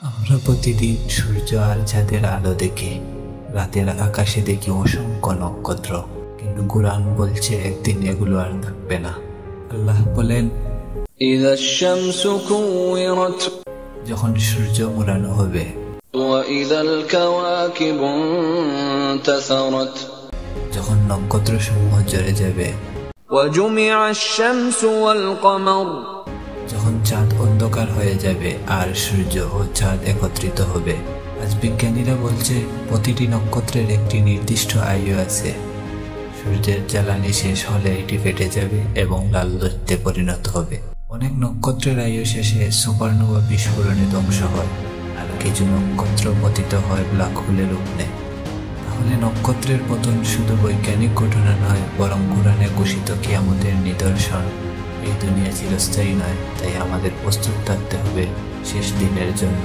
আমরা প্রতিদিন সূর্য আর চাঁদের আলো দেখি, রাতের আকাশে দেখি অসংখ্য নক্ষত্র, কিন্তু কুরআন বলছে একদিন এগুলো আর থাকবে না। আল্লাহ বলেন, إذا الشمس كورت যখন সূর্য মোড়ানো হবে, وإذا الكواكب انتثرت যখন নক্ষত্র সমূহ জ্বলে যাবে, وجمع الشمس والقمر যখন চাঁদ অন্ধকার হয়ে যাবে আর সূর্য ও চাঁদ একত্রিত হবে। আজ বিজ্ঞানীরা বলছে প্রতিটি নক্ষত্রের একটি নির্দিষ্ট আয়ু আছে। সূর্যের জ্বালানি শেষ হলে এটি ফেটে যাবে এবং লাল দৈত্যে পরিণত হবে। অনেক নক্ষত্রের আয়ু শেষে সুপারনোভা বিস্ফোরণে ধ্বংস হয়, আর কিছু নক্ষত্র পতিত হয় ব্ল্যাক হোলে রূপ নেয়। তাহলে নক্ষত্রের পতন শুধু বৈজ্ঞানিক ঘটনা নয়, বরং কুরআনে ঘোষিত কিয়ামতের নিদর্শন। এই দুনিয়া চিরস্থায়ী নয়, তাই আমাদের প্রস্তুত থাকতে হবে শেষ দিনের জন্য।